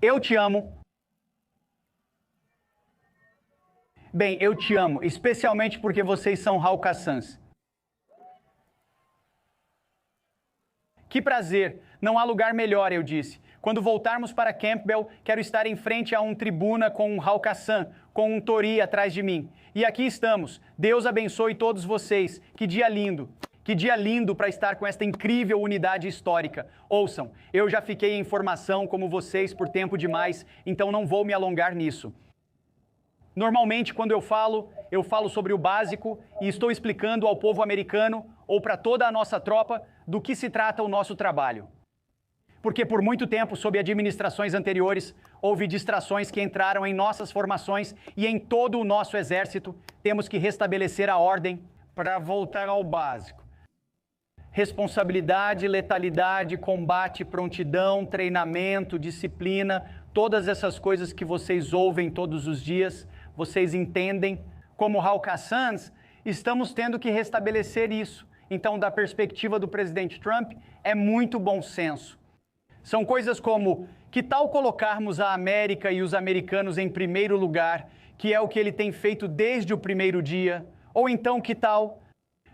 Eu te amo. Bem, eu te amo, especialmente porque vocês são Halkassans. Que prazer, não há lugar melhor, eu disse. Quando voltarmos para Campbell, quero estar em frente a um tribuna com um Halkassan, com um Tori atrás de mim. E aqui estamos. Deus abençoe todos vocês. Que dia lindo. Que dia lindo para estar com esta incrível unidade histórica. Ouçam, eu já fiquei em formação como vocês por tempo demais, então não vou me alongar nisso. Normalmente, quando eu falo sobre o básico e estou explicando ao povo americano ou para toda a nossa tropa do que se trata o nosso trabalho. Porque por muito tempo, sob administrações anteriores, houve distrações que entraram em nossas formações e em todo o nosso exército temos que restabelecer a ordem para voltar ao básico. Responsabilidade, letalidade, combate, prontidão, treinamento, disciplina, todas essas coisas que vocês ouvem todos os dias, vocês entendem. Como Halkassans, estamos tendo que restabelecer isso. Então, da perspectiva do presidente Trump, é muito bom senso. São coisas como, que tal colocarmos a América e os americanos em primeiro lugar, que é o que ele tem feito desde o primeiro dia? Ou então, que tal,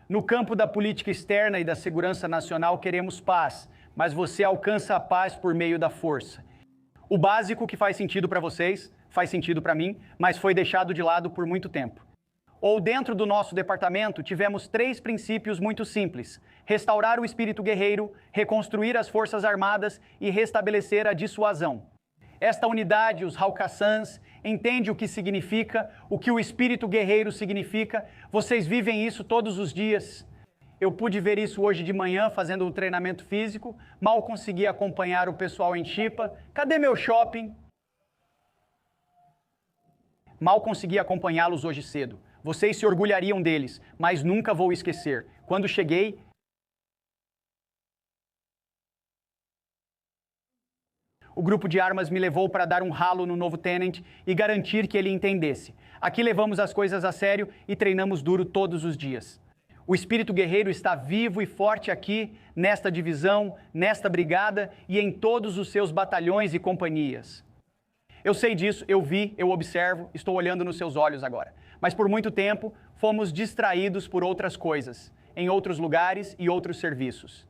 no campo da política externa e da segurança nacional, queremos paz, mas você alcança a paz por meio da força. O básico que faz sentido para vocês, faz sentido para mim, mas foi deixado de lado por muito tempo. Ou dentro do nosso departamento, tivemos 3 princípios muito simples: restaurar o espírito guerreiro, reconstruir as forças armadas e restabelecer a dissuasão. Esta unidade, os Halkassans, entende o que significa, o que o espírito guerreiro significa. Vocês vivem isso todos os dias. Eu pude ver isso hoje de manhã fazendo um treinamento físico, mal consegui acompanhar o pessoal em Chipa. Cadê meu shopping? Mal consegui acompanhá-los hoje cedo. Vocês se orgulhariam deles, mas nunca vou esquecer. Quando cheguei, o grupo de armas me levou para dar um ralo no novo tenente e garantir que ele entendesse. Aqui levamos as coisas a sério e treinamos duro todos os dias. O espírito guerreiro está vivo e forte aqui, nesta divisão, nesta brigada e em todos os seus batalhões e companhias. Eu sei disso, eu vi, eu observo, estou olhando nos seus olhos agora. Mas por muito tempo fomos distraídos por outras coisas, em outros lugares e outros serviços.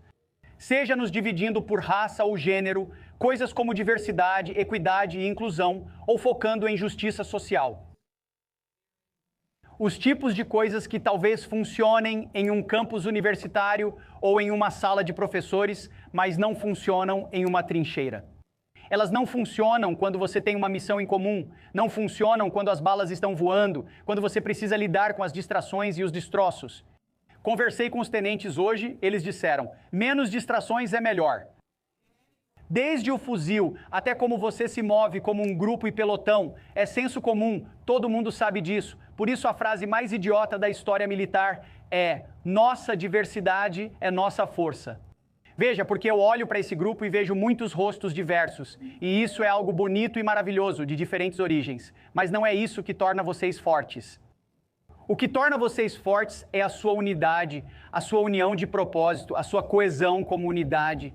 Seja nos dividindo por raça ou gênero, coisas como diversidade, equidade e inclusão, ou focando em justiça social. Os tipos de coisas que talvez funcionem em um campus universitário ou em uma sala de professores, mas não funcionam em uma trincheira. Elas não funcionam quando você tem uma missão em comum, não funcionam quando as balas estão voando, quando você precisa lidar com as distrações e os destroços. Conversei com os tenentes hoje, eles disseram, menos distrações é melhor. Desde o fuzil até como você se move como um grupo e pelotão, é senso comum, todo mundo sabe disso. Por isso a frase mais idiota da história militar é: nossa diversidade é nossa força. Veja, porque eu olho para esse grupo e vejo muitos rostos diversos, e isso é algo bonito e maravilhoso, de diferentes origens, mas não é isso que torna vocês fortes. O que torna vocês fortes é a sua unidade, a sua união de propósito, a sua coesão como unidade.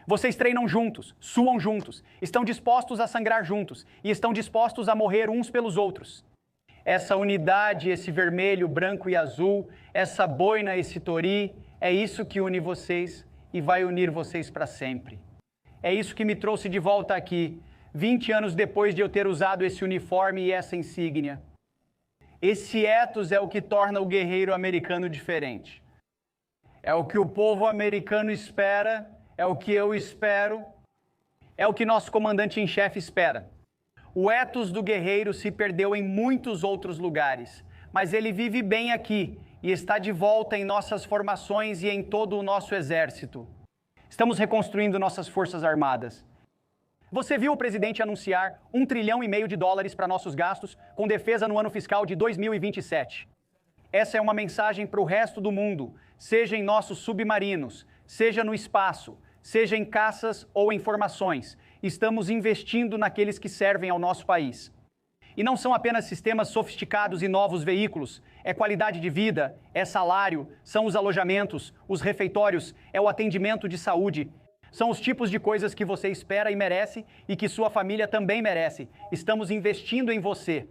Vocês treinam juntos, suam juntos, estão dispostos a sangrar juntos e estão dispostos a morrer uns pelos outros. Essa unidade, esse vermelho, branco e azul, essa boina, esse tori, é isso que une vocês e vai unir vocês para sempre. É isso que me trouxe de volta aqui, 20 anos depois de eu ter usado esse uniforme e essa insígnia. Esse ethos é o que torna o guerreiro americano diferente. É o que o povo americano espera, é o que eu espero, é o que nosso comandante em chefe espera. O ethos do guerreiro se perdeu em muitos outros lugares, mas ele vive bem aqui e está de volta em nossas formações e em todo o nosso exército. Estamos reconstruindo nossas forças armadas. Você viu o presidente anunciar $1,5 trilhão para nossos gastos com defesa no ano fiscal de 2027. Essa é uma mensagem para o resto do mundo, seja em nossos submarinos, seja no espaço, seja em caças ou em formações. Estamos investindo naqueles que servem ao nosso país. E não são apenas sistemas sofisticados e novos veículos, é qualidade de vida, é salário, são os alojamentos, os refeitórios, é o atendimento de saúde. São os tipos de coisas que você espera e merece e que sua família também merece. Estamos investindo em você.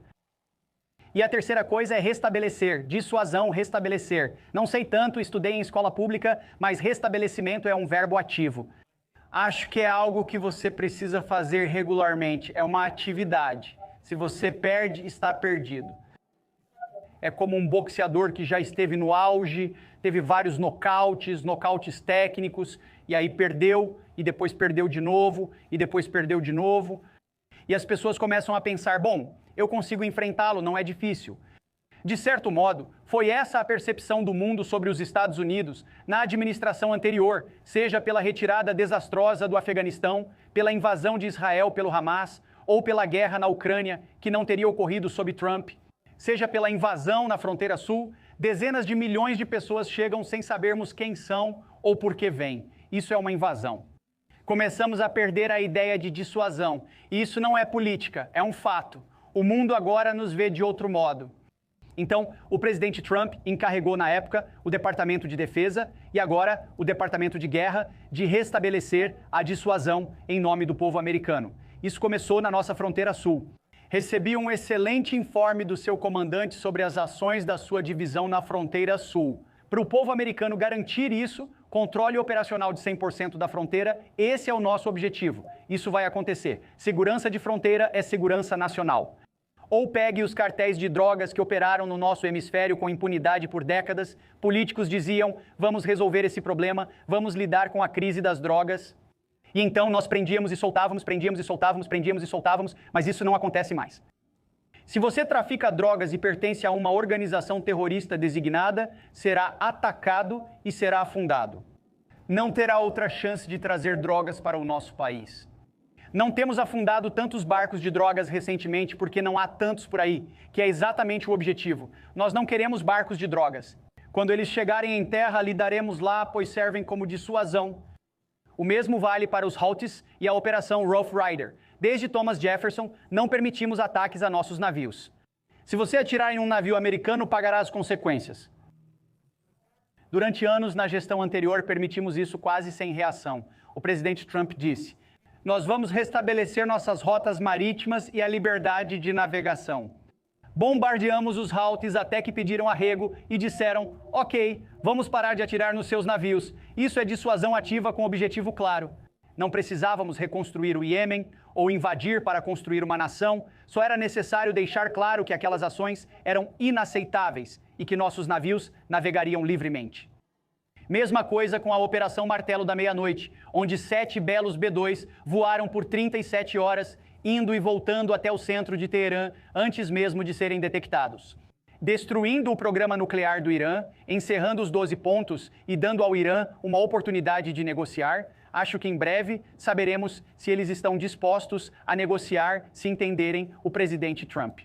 E a terceira coisa é restabelecer, dissuasão, restabelecer. Não sei tanto, estudei em escola pública, mas restabelecimento é um verbo ativo. Acho que é algo que você precisa fazer regularmente, é uma atividade. Se você perde, está perdido. É como um boxeador que já esteve no auge, teve vários nocautes técnicos, e aí perdeu, e depois perdeu de novo, e depois perdeu de novo. E as pessoas começam a pensar, bom, eu consigo enfrentá-lo, não é difícil. De certo modo, foi essa a percepção do mundo sobre os Estados Unidos na administração anterior, seja pela retirada desastrosa do Afeganistão, pela invasão de Israel pelo Hamas, ou pela guerra na Ucrânia, que não teria ocorrido sob Trump, seja pela invasão na fronteira sul, dezenas de milhões de pessoas chegam sem sabermos quem são ou por que vêm. Isso é uma invasão. Começamos a perder a ideia de dissuasão. E isso não é política, é um fato. O mundo agora nos vê de outro modo. Então, o presidente Trump encarregou na época o Departamento de Defesa e agora o Departamento de Guerra de restabelecer a dissuasão em nome do povo americano. Isso começou na nossa fronteira sul. Recebi um excelente informe do seu comandante sobre as ações da sua divisão na fronteira sul. Para o povo americano garantir isso, controle operacional de 100% da fronteira, esse é o nosso objetivo. Isso vai acontecer. Segurança de fronteira é segurança nacional. Ou pegue os cartéis de drogas que operaram no nosso hemisfério com impunidade por décadas. Políticos diziam, vamos resolver esse problema, vamos lidar com a crise das drogas. E então nós prendíamos e soltávamos, prendíamos e soltávamos, prendíamos e soltávamos, mas isso não acontece mais. Se você trafica drogas e pertence a uma organização terrorista designada, será atacado e será afundado. Não terá outra chance de trazer drogas para o nosso país. Não temos afundado tantos barcos de drogas recentemente porque não há tantos por aí, que é exatamente o objetivo. Nós não queremos barcos de drogas. Quando eles chegarem em terra, lidaremos lá, pois servem como dissuasão. O mesmo vale para os Houthis e a Operação Rough Rider. Desde Thomas Jefferson, não permitimos ataques a nossos navios. Se você atirar em um navio americano, pagará as consequências. Durante anos, na gestão anterior, permitimos isso quase sem reação. O presidente Trump disse, nós vamos restabelecer nossas rotas marítimas e a liberdade de navegação. Bombardeamos os Houthis até que pediram arrego e disseram, ok, vamos parar de atirar nos seus navios. Isso é dissuasão ativa com objetivo claro. Não precisávamos reconstruir o Iêmen ou invadir para construir uma nação, só era necessário deixar claro que aquelas ações eram inaceitáveis e que nossos navios navegariam livremente. Mesma coisa com a Operação Martelo da Meia-Noite, onde 7 belos B-2 voaram por 37 horas, indo e voltando até o centro de Teherã antes mesmo de serem detectados. Destruindo o programa nuclear do Irã, encerrando os 12 pontos e dando ao Irã uma oportunidade de negociar, acho que em breve saberemos se eles estão dispostos a negociar se entenderem o presidente Trump.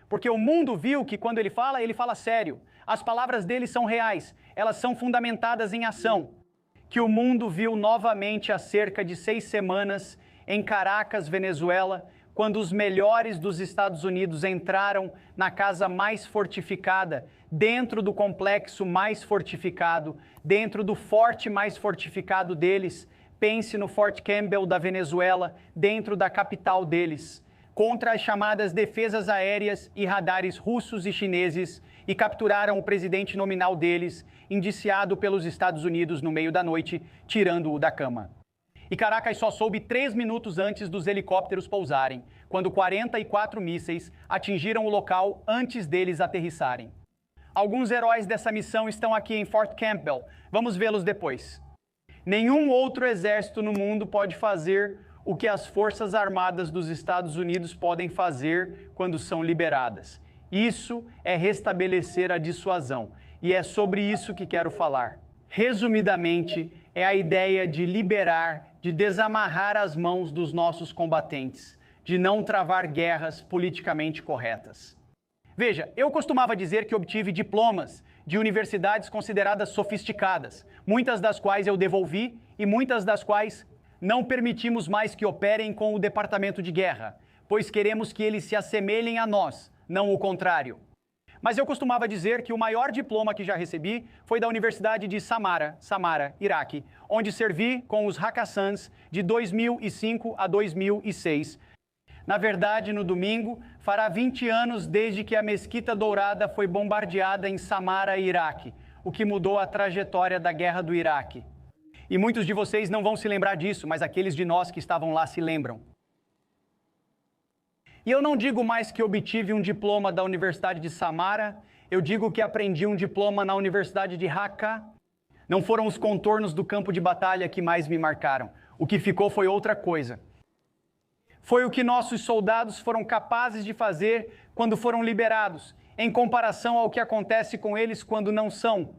Porque o mundo viu que quando ele fala sério. As palavras dele são reais, elas são fundamentadas em ação. Que o mundo viu novamente há cerca de 6 semanas em Caracas, Venezuela, quando os melhores dos Estados Unidos entraram na casa mais fortificada, dentro do complexo mais fortificado, dentro do forte mais fortificado deles. Pense no Fort Campbell da Venezuela, dentro da capital deles, contra as chamadas defesas aéreas e radares russos e chineses, e capturaram o presidente nominal deles, indiciado pelos Estados Unidos no meio da noite, tirando-o da cama. E Caracas só soube 3 minutos antes dos helicópteros pousarem, quando 44 mísseis atingiram o local antes deles aterrissarem. Alguns heróis dessa missão estão aqui em Fort Campbell. Vamos vê-los depois. Nenhum outro exército no mundo pode fazer o que as Forças Armadas dos Estados Unidos podem fazer quando são liberadas. Isso é restabelecer a dissuasão. E é sobre isso que quero falar. Resumidamente, é a ideia de liberar, de desamarrar as mãos dos nossos combatentes, de não travar guerras politicamente corretas. Veja, eu costumava dizer que obtive diplomas de universidades consideradas sofisticadas, muitas das quais eu devolvi e muitas das quais não permitimos mais que operem com o Departamento de Guerra, pois queremos que eles se assemelhem a nós, não o contrário. Mas eu costumava dizer que o maior diploma que já recebi foi da Universidade de Samara, Iraque, onde servi com os Haqqasans de 2005 a 2006. Na verdade, no domingo, fará 20 anos desde que a Mesquita Dourada foi bombardeada em Samara, Iraque, o que mudou a trajetória da guerra do Iraque. E muitos de vocês não vão se lembrar disso, mas aqueles de nós que estavam lá se lembram. E eu não digo mais que obtive um diploma da Universidade de Samara, eu digo que aprendi um diploma na Universidade de Raqqa. Não foram os contornos do campo de batalha que mais me marcaram. O que ficou foi outra coisa. Foi o que nossos soldados foram capazes de fazer quando foram liberados, em comparação ao que acontece com eles quando não são.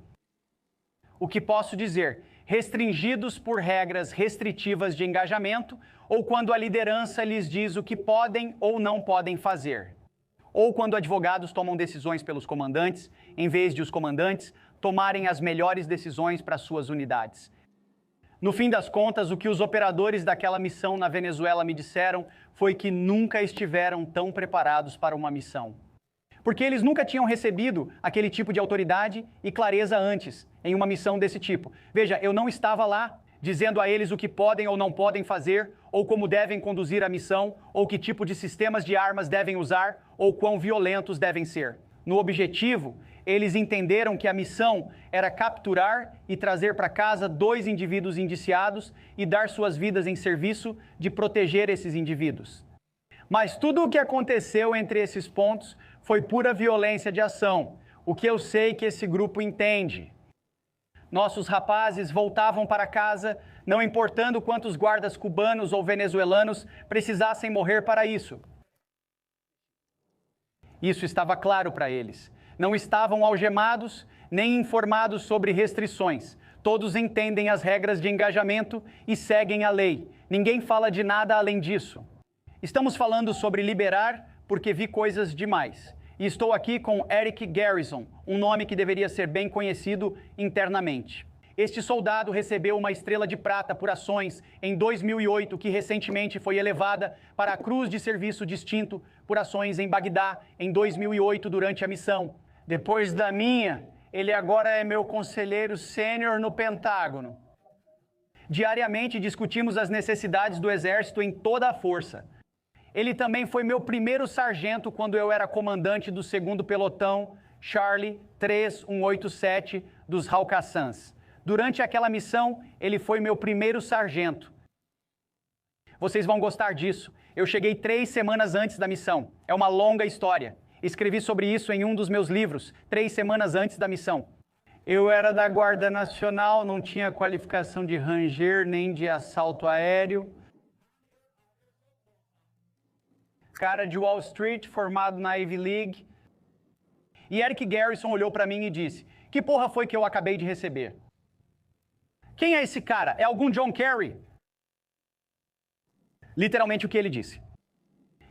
O que posso dizer? Restringidos por regras restritivas de engajamento, ou quando a liderança lhes diz o que podem ou não podem fazer. Ou quando advogados tomam decisões pelos comandantes, em vez de os comandantes tomarem as melhores decisões para suas unidades. No fim das contas, o que os operadores daquela missão na Venezuela me disseram foi que nunca estiveram tão preparados para uma missão. Porque eles nunca tinham recebido aquele tipo de autoridade e clareza antes, em uma missão desse tipo. Veja, eu não estava lá dizendo a eles o que podem ou não podem fazer, ou como devem conduzir a missão, ou que tipo de sistemas de armas devem usar, ou quão violentos devem ser. No objetivo, eles entenderam que a missão era capturar e trazer para casa 2 indivíduos indiciados e dar suas vidas em serviço de proteger esses indivíduos. Mas tudo o que aconteceu entre esses pontos foi pura violência de ação, o que eu sei que esse grupo entende. Nossos rapazes voltavam para casa, não importando quantos guardas cubanos ou venezuelanos precisassem morrer para isso. Isso estava claro para eles. Não estavam algemados, nem informados sobre restrições. Todos entendem as regras de engajamento e seguem a lei. Ninguém fala de nada além disso. Estamos falando sobre liberar porque vi coisas demais. E estou aqui com Eric Garrison, um nome que deveria ser bem conhecido internamente. Este soldado recebeu uma estrela de prata por ações em 2008, que recentemente foi elevada para a Cruz de Serviço Distinto por ações em Bagdá em 2008 durante a missão. Depois da minha, ele agora é meu conselheiro sênior no Pentágono. Diariamente discutimos as necessidades do Exército em toda a força. Ele também foi meu primeiro sargento quando eu era comandante do 2º Pelotão Charlie 3187 dos Haqqasans. Durante aquela missão, ele foi meu primeiro sargento. Vocês vão gostar disso. Eu cheguei 3 semanas antes da missão. É uma longa história. Escrevi sobre isso em um dos meus livros, 3 semanas antes da missão. Eu era da Guarda Nacional, não tinha qualificação de ranger nem de assalto aéreo. Cara de Wall Street, formado na Ivy League. E Eric Garrison olhou para mim e disse: "Que porra foi que eu acabei de receber? Quem é esse cara? É algum John Kerry?" Literalmente o que ele disse.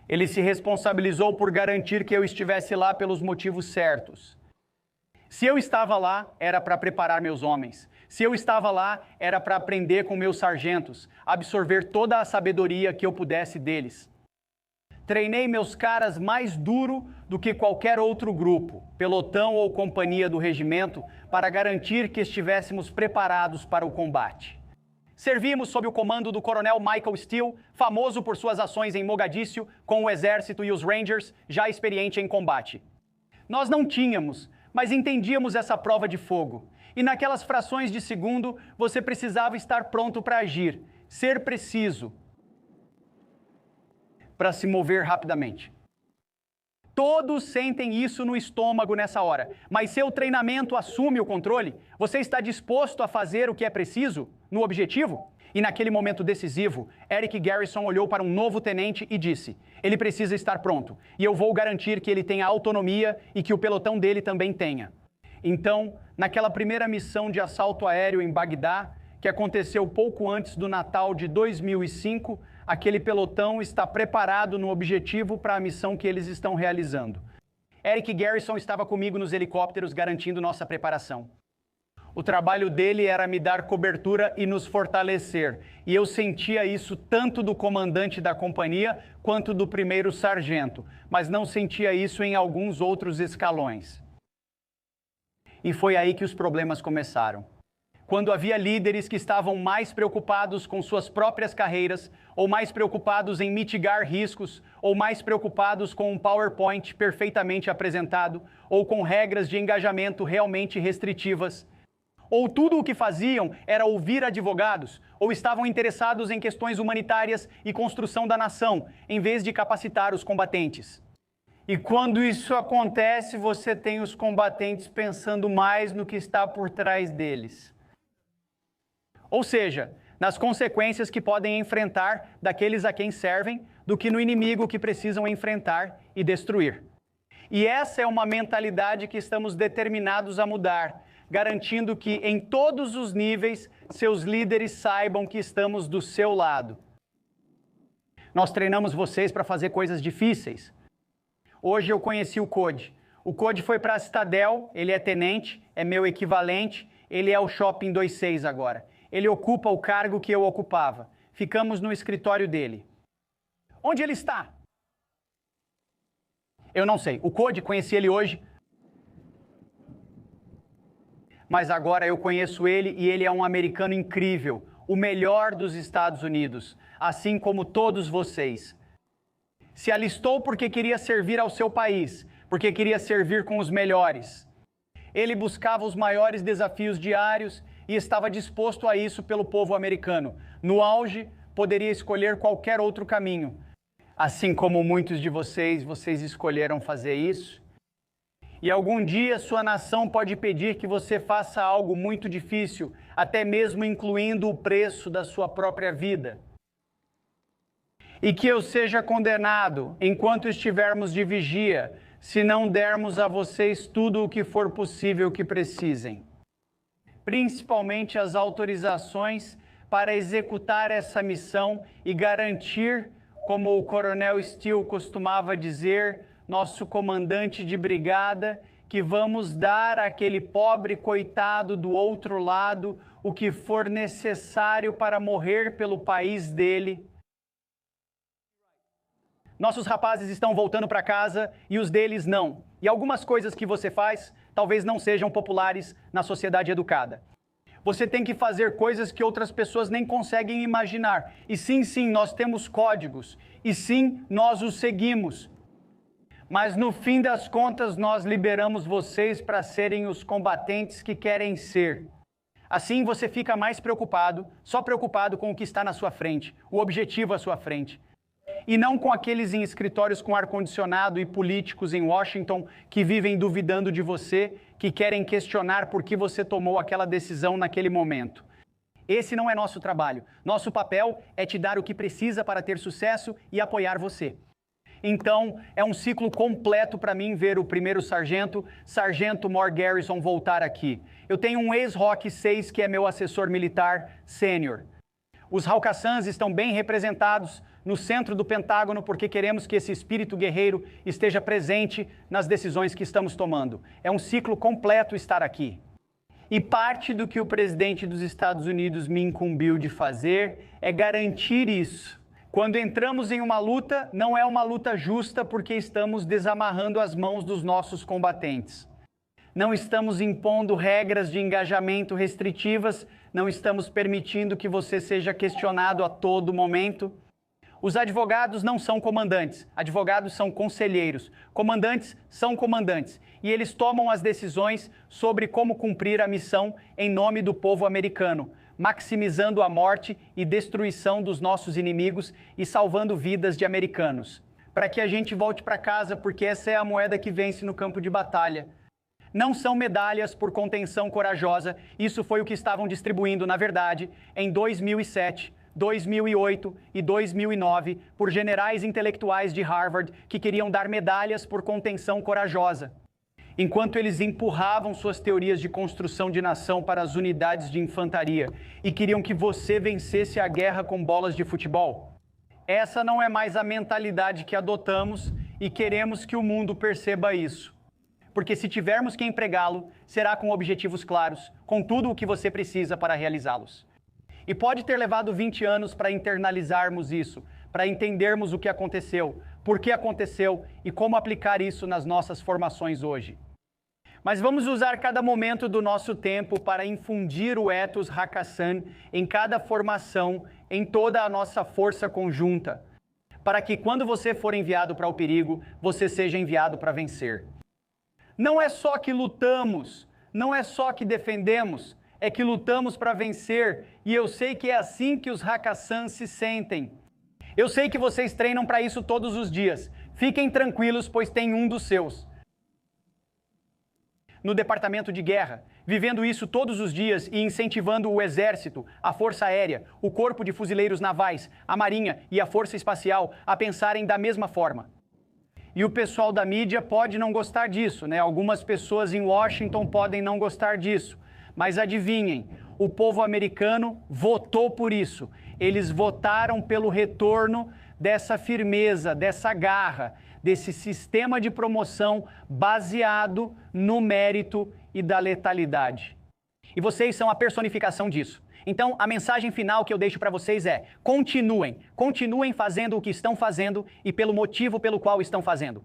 Ele se responsabilizou por garantir que eu estivesse lá pelos motivos certos. Se eu estava lá, era para preparar meus homens. Se eu estava lá, era para aprender com meus sargentos, absorver toda a sabedoria que eu pudesse deles. Treinei meus caras mais duro do que qualquer outro grupo, pelotão ou companhia do regimento, para garantir que estivéssemos preparados para o combate. Servimos sob o comando do coronel Michael Steele, famoso por suas ações em Mogadíscio, com o Exército e os Rangers, já experiente em combate. Nós não tínhamos, mas entendíamos essa prova de fogo. E naquelas frações de segundo, você precisava estar pronto para agir, ser preciso, para se mover rapidamente. Todos sentem isso no estômago nessa hora, mas seu treinamento assume o controle? Você está disposto a fazer o que é preciso no objetivo? E naquele momento decisivo, Eric Garrison olhou para um novo tenente e disse: "Ele precisa estar pronto, e eu vou garantir que ele tenha autonomia e que o pelotão dele também tenha." Então, naquela primeira missão de assalto aéreo em Bagdá, que aconteceu pouco antes do Natal de 2005, aquele pelotão está preparado no objetivo para a missão que eles estão realizando. Eric Garrison estava comigo nos helicópteros garantindo nossa preparação. O trabalho dele era me dar cobertura e nos fortalecer. E eu sentia isso tanto do comandante da companhia quanto do primeiro sargento, mas não sentia isso em alguns outros escalões. E foi aí que os problemas começaram. Quando havia líderes que estavam mais preocupados com suas próprias carreiras, ou mais preocupados em mitigar riscos, ou mais preocupados com um PowerPoint perfeitamente apresentado, ou com regras de engajamento realmente restritivas, ou tudo o que faziam era ouvir advogados, ou estavam interessados em questões humanitárias e construção da nação, em vez de capacitar os combatentes. E quando isso acontece, você tem os combatentes pensando mais no que está por trás deles. Ou seja, nas consequências que podem enfrentar daqueles a quem servem, do que no inimigo que precisam enfrentar e destruir. E essa é uma mentalidade que estamos determinados a mudar, garantindo que em todos os níveis seus líderes saibam que estamos do seu lado. Nós treinamos vocês para fazer coisas difíceis. Hoje eu conheci o Code. O Code foi para a Citadel, ele é tenente, é meu equivalente, ele é o Shopping 26 agora. Ele ocupa o cargo que eu ocupava. Ficamos no escritório dele. Onde ele está? Eu não sei. O Code, conheci ele hoje, mas agora eu conheço ele e ele é um americano incrível, o melhor dos Estados Unidos, assim como todos vocês. Se alistou porque queria servir ao seu país, porque queria servir com os melhores. Ele buscava os maiores desafios diários e estava disposto a isso pelo povo americano. No auge, poderia escolher qualquer outro caminho. Assim como muitos de vocês escolheram fazer isso. E algum dia sua nação pode pedir que você faça algo muito difícil, até mesmo incluindo o preço da sua própria vida. E que eu seja condenado enquanto estivermos de vigia, se não dermos a vocês tudo o que for possível que precisem. Principalmente as autorizações para executar essa missão e garantir, como o Coronel Steele costumava dizer, nosso comandante de brigada, que vamos dar àquele pobre coitado do outro lado o que for necessário para morrer pelo país dele. Nossos rapazes estão voltando para casa e os deles não. E algumas coisas que você faz talvez não sejam populares na sociedade educada. Você tem que fazer coisas que outras pessoas nem conseguem imaginar. E sim, nós temos códigos. E sim, nós os seguimos. Mas no fim das contas, nós liberamos vocês para serem os combatentes que querem ser. Assim você fica mais preocupado, só preocupado com o que está na sua frente, o objetivo à sua frente. E não com aqueles em escritórios com ar-condicionado e políticos em Washington que vivem duvidando de você, que querem questionar por que você tomou aquela decisão naquele momento. Esse não é nosso trabalho. Nosso papel é te dar o que precisa para ter sucesso e apoiar você. Então, é um ciclo completo para mim ver o primeiro sargento Mor Garrison voltar aqui. Eu tenho um ex-Rock 6 que é meu assessor militar sênior. Os Halkassans estão bem representados no centro do Pentágono porque queremos que esse espírito guerreiro esteja presente nas decisões que estamos tomando. É um ciclo completo estar aqui. E parte do que o presidente dos Estados Unidos me incumbiu de fazer é garantir isso. Quando entramos em uma luta, não é uma luta justa porque estamos desamarrando as mãos dos nossos combatentes. Não estamos impondo regras de engajamento restritivas, não estamos permitindo que você seja questionado a todo momento. Os advogados não são comandantes, advogados são conselheiros. Comandantes são comandantes e eles tomam as decisões sobre como cumprir a missão em nome do povo americano, maximizando a morte e destruição dos nossos inimigos e salvando vidas de americanos. Para que a gente volte para casa, porque essa é a moeda que vence no campo de batalha. Não são medalhas por contenção corajosa, isso foi o que estavam distribuindo, na verdade, em 2007, 2008 e 2009, por generais intelectuais de Harvard que queriam dar medalhas por contenção corajosa. Enquanto eles empurravam suas teorias de construção de nação para as unidades de infantaria e queriam que você vencesse a guerra com bolas de futebol. Essa não é mais a mentalidade que adotamos e queremos que o mundo perceba isso. porque se tivermos que empregá-lo, será com objetivos claros, com tudo o que você precisa para realizá-los. E pode ter levado 20 anos para internalizarmos isso, para entendermos o que aconteceu, por que aconteceu e como aplicar isso nas nossas formações hoje. Mas vamos usar cada momento do nosso tempo para infundir o ethos Hakkasan em cada formação, em toda a nossa força conjunta, para que quando você for enviado para o perigo, você seja enviado para vencer. Não é só que lutamos, não é só que defendemos, é que lutamos para vencer, e eu sei que é assim que os Hakkasan se sentem. Eu sei que vocês treinam para isso todos os dias. Fiquem tranquilos, pois tem um dos seus no departamento de guerra, vivendo isso todos os dias e incentivando o exército, a força aérea, o corpo de fuzileiros navais, a marinha e a força espacial a pensarem da mesma forma. E o pessoal da mídia pode não gostar disso, né? Algumas pessoas em Washington podem não gostar disso. Mas adivinhem, o povo americano votou por isso. Eles votaram pelo retorno dessa firmeza, dessa garra, desse sistema de promoção baseado no mérito e da letalidade. E vocês são a personificação disso. Então, a mensagem final que eu deixo para vocês é: continuem fazendo o que estão fazendo e pelo motivo pelo qual estão fazendo.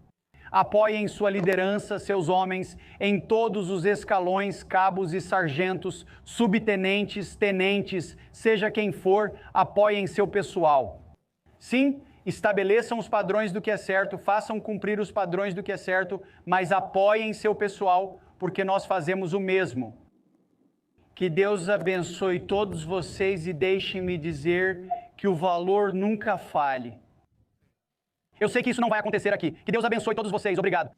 Apoiem sua liderança, seus homens, em todos os escalões, cabos e sargentos, subtenentes, tenentes, seja quem for, apoiem seu pessoal. Sim, estabeleçam os padrões do que é certo, façam cumprir os padrões do que é certo, mas apoiem seu pessoal, porque nós fazemos o mesmo. Que Deus abençoe todos vocês e deixem-me dizer que o valor nunca falhe. Eu sei que isso não vai acontecer aqui. Que Deus abençoe todos vocês. Obrigado.